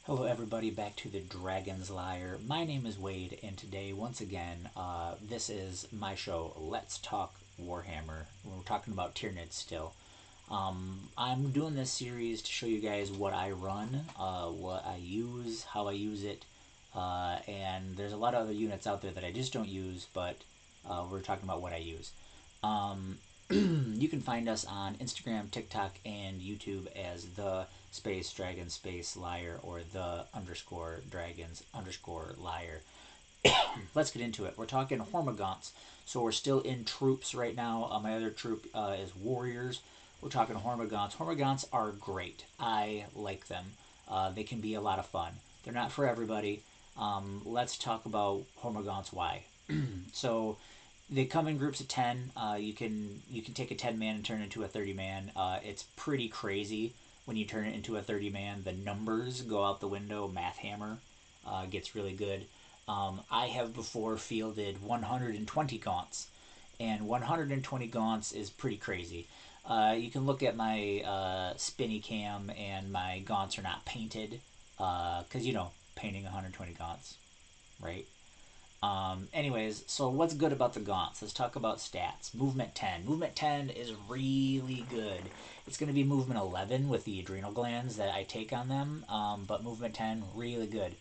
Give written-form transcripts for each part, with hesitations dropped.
Hello everybody, back to the Dragon's Lair. My name is Wade, and today, once again, this is my show, Let's Talk Warhammer. We're talking about Tyranids still. I'm doing this series to show you guys what I run, what I use, how I use it, and there's a lot of other units out there that I just don't use, but we're talking about what I use. You can find us on Instagram, TikTok, and YouTube as the space dragon space liar or the underscore dragons underscore liar. Let's get into it. We're talking Hormagaunts. So we're still in troops right now. My other troop is warriors. We're talking Hormagaunts. Hormagaunts are great. I like them. They can be a lot of fun. They're not for everybody. Let's talk about Hormagaunts. Why? So they come in groups of 10. You can take a 10 man and turn it into a 30 man. It's pretty crazy when you turn it into a 30 man. The numbers go out the window. Math hammer gets really good. I have before fielded 120 Gaunts, and 120 Gaunts is pretty crazy. You can look at my spinny cam, and my Gaunts are not painted because painting 120 Gaunts, right? Anyways, so what's good about the Gaunts? Let's talk about stats. Movement 10. Movement 10 is really good. It's going to be movement 11 with the adrenal glands that I take on them, but movement 10, really good.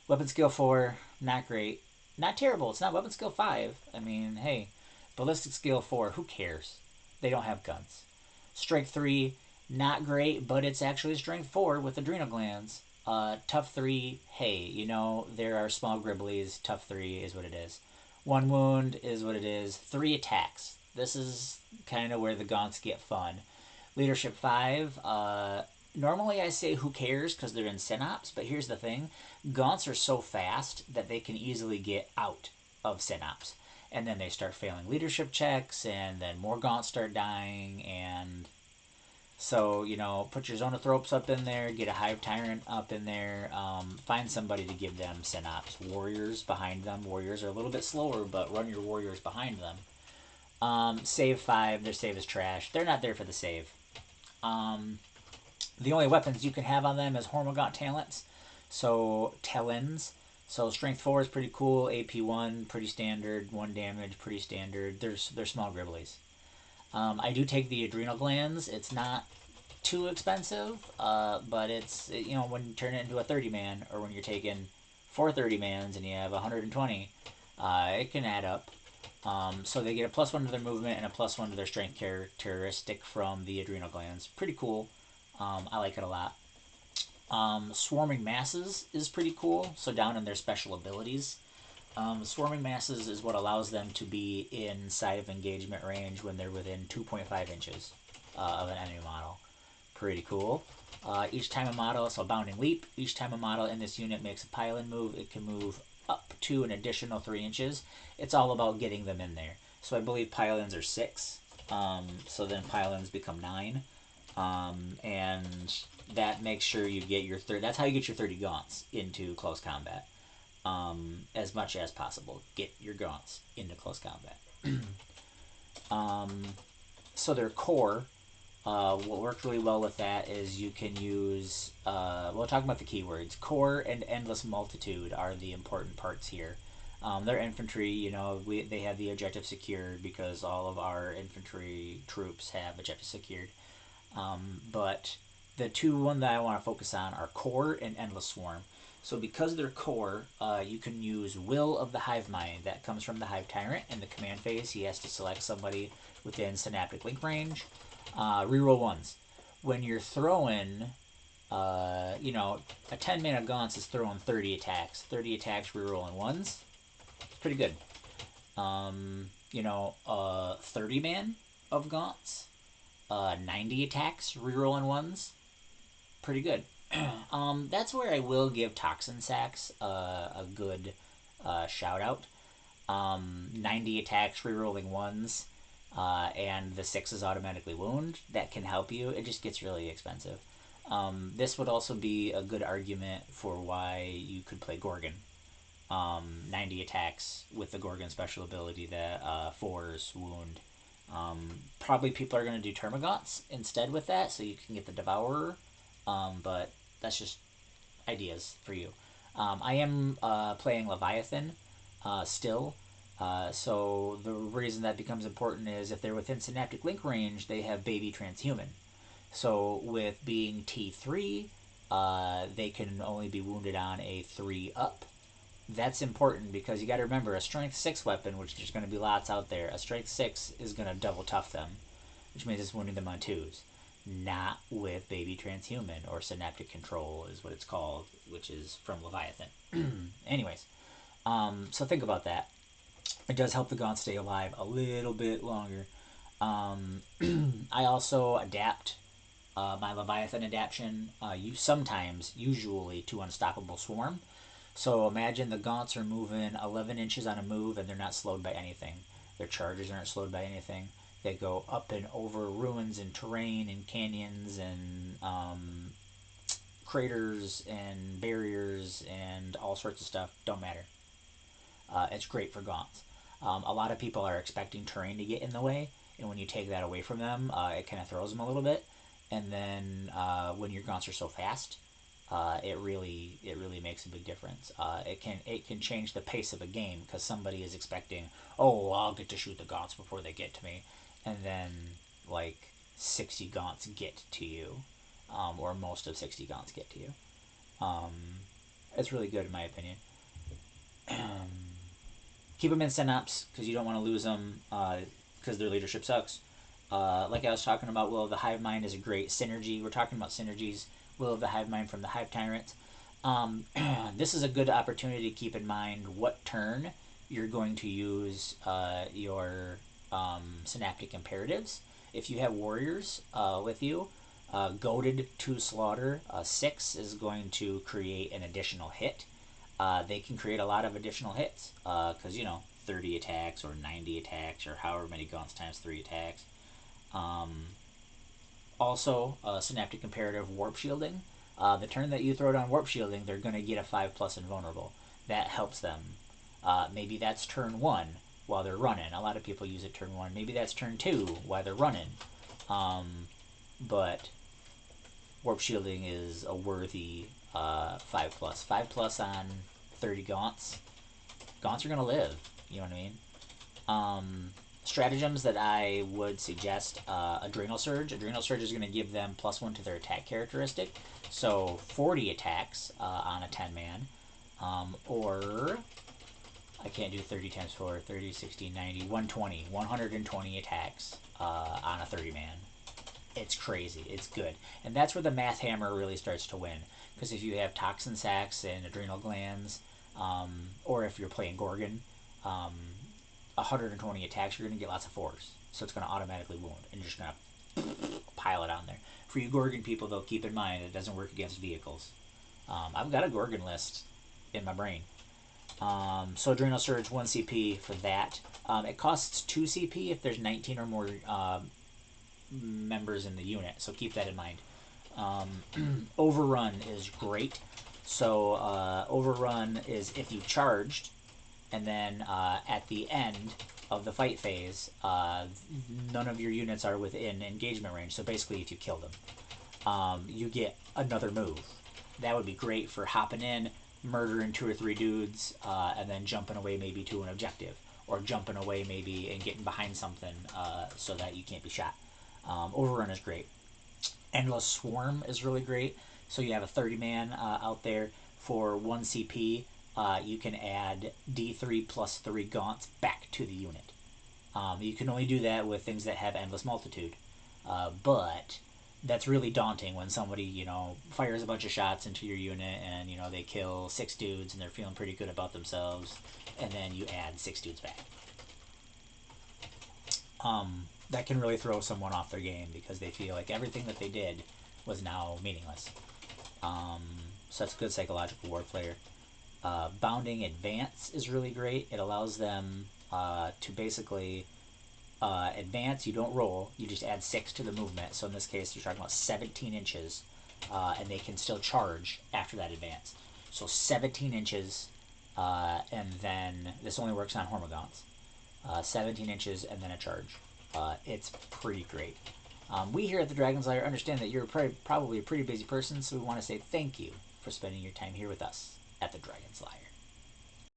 Weapon skill 4, not great. Not terrible. It's not weapon skill 5. I mean, hey, ballistic skill 4, who cares? They don't have guns. Strength 3, not great, but it's actually strength 4 with adrenal glands. Tough 3, hey, there are small gribblies. Tough 3 is what it is. 1 wound is what it is. 3 attacks. This is kind of where the Gaunts get fun. Leadership 5, normally I say who cares because they're in Synops, but here's the thing. Gaunts are so fast that they can easily get out of Synops. And then they start failing leadership checks, and then more Gaunts start dying, and so, put your Zonothropes up in there, get a Hive Tyrant up in there, find somebody to give them Synops. Warriors behind them. Warriors are a little bit slower, but run your warriors behind them. Save 5, their save is trash. They're not there for the save. The only weapons you can have on them is Hormagaunt talents. So, Talons. So, Strength 4 is pretty cool. AP 1, pretty standard. 1 damage, pretty standard. They're small gribblies. I do take the adrenal glands. It's not too expensive, but it's, when you turn it into a 30 man, or when you're taking 4 30 mans and you have 120, it can add up. So they get a +1 to their movement and a +1 to their strength characteristic from the adrenal glands. Pretty cool. I like it a lot. Swarming masses is pretty cool. So down in their special abilities, swarming masses is what allows them to be inside of engagement range when they're within 2.5 inches of an enemy model. Pretty cool. Each time a model, so bounding leap, each time a model in this unit makes a pylon move, it can move up to an additional 3 inches. It's all about getting them in there. So I believe pylons are 6. So then pylons become 9. And that makes sure you get your that's how you get your 30 Gaunts into close combat. As much as possible. Get your Gaunts into close combat. So their core, what worked really well with that is you can use, we'll talk about the keywords. Core and Endless Multitude are the important parts here. Their infantry, they have the objective secured because all of our infantry troops have objective secured. But the one that I want to focus on are Core and Endless Swarm. So because they're core, you can use Will of the Hive Mind. That comes from the Hive Tyrant. In the command phase, he has to select somebody within synaptic link range. Reroll ones. When you're throwing, a 10 man of Gaunts is throwing 30 attacks. 30 attacks, rerolling ones. Pretty good. 30 man of Gaunts, 90 attacks, rerolling ones. Pretty good. That's where I will give Toxin Sacks a good shout out. 90 attacks, rerolling ones, and the 6 is automatically wound. That can help you. It just gets really expensive. This would also be a good argument for why you could play Gorgon. 90 attacks with the Gorgon special ability that 4s wound. Probably people are going to do Termagants instead with that, so you can get the Devourer. But that's just ideas for you. I am playing Leviathan still. So the reason that becomes important is if they're within synaptic link range, they have baby transhuman. So with being T3, they can only be wounded on a 3 up. That's important because you got to remember a strength 6 weapon, which there's going to be lots out there. A strength 6 is going to double tough them, which means it's wounding them on 2s. Not with baby transhuman or synaptic control is what it's called, which is from Leviathan. Anyways, so think about that. It does help the Gaunt stay alive a little bit longer. I also adapt my Leviathan adaptation, usually to Unstoppable Swarm. So imagine the Gaunts are moving 11 inches on a move and they're not slowed by anything. Their charges aren't slowed by anything. They go up and over ruins and terrain and canyons and craters and barriers and all sorts of stuff. Don't matter. It's great for Gaunts. A lot of people are expecting terrain to get in the way, and when you take that away from them, it kind of throws them a little bit. And then when your Gaunts are so fast, it really makes a big difference. It can change the pace of a game because somebody is expecting, oh, I'll get to shoot the Gaunts before they get to me, and then like 60 Gaunts get to you, or most of 60 Gaunts get to you. It's really good in my opinion. Keep them in Synops because you don't want to lose them because their leadership sucks. Like I was talking about, Will of the Hive Mind is a great synergy. We're talking about synergies. Will of the Hive Mind from the Hive Tyrants. This is a good opportunity to keep in mind what turn you're going to use your synaptic imperatives. If you have warriors with you, goaded to slaughter 6 is going to create an additional hit. They can create a lot of additional hits because 30 attacks or 90 attacks or however many Gaunts times 3 attacks. Also, Synaptic Imperative Warp Shielding. The turn that you throw down Warp Shielding, they're going to get a 5+ invulnerable. That helps them. Maybe that's turn 1 while they're running. A lot of people use it turn 1. Maybe that's turn 2 while they're running. But Warp Shielding is a worthy 5+. 5+ on 30 Gaunts. Gaunts are going to live. You know what I mean? Stratagems that I would suggest, Adrenal Surge. Adrenal Surge is going to give them +1 to their attack characteristic. So 40 attacks on a 10-man. Or I can't do 30 times 4, 30, 60, 90, 120. 120 attacks on a 30-man. It's crazy. It's good. And that's where the math hammer really starts to win. Because if you have toxin sacs and adrenal glands, or if you're playing Gorgon, 120 attacks, you're going to get lots of 4s. So it's going to automatically wound. And you're just going to pile it on there. For you Gorgon people, though, keep in mind it doesn't work against vehicles. I've got a Gorgon list in my brain. So Adrenal Surge, 1 CP for that. It costs 2 CP if there's 19 or more members in the unit, so keep that in mind. Overrun is great. So Overrun is if you charged, and then at the end of the fight phase, none of your units are within engagement range. So basically, if you kill them, you get another move. That would be great for hopping in, murdering 2 or 3 dudes, and then jumping away maybe to an objective, or jumping away maybe and getting behind something so that you can't be shot. Overrun is great. Endless Swarm is really great. So you have a 30-man out there for 1 CP. You can add D3 plus 3 Gaunts back to the unit. You can only do that with things that have Endless Multitude. But that's really daunting when somebody, fires a bunch of shots into your unit and, they kill 6 dudes and they're feeling pretty good about themselves. And then you add 6 dudes back. That can really throw someone off their game because they feel like everything that they did was now meaningless. So that's good psychological warfare. Bounding Advance is really great. It allows them to basically advance. You don't roll. You just add 6 to the movement. So in this case, you're talking about 17 inches, and they can still charge after that advance. So 17 inches, and then this only works on Hormagaunts. 17 inches and then a charge. It's pretty great. We here at the Dragon's Lair understand that you're probably a pretty busy person, so we want to say thank you for spending your time here with us at the Dragon's Lair.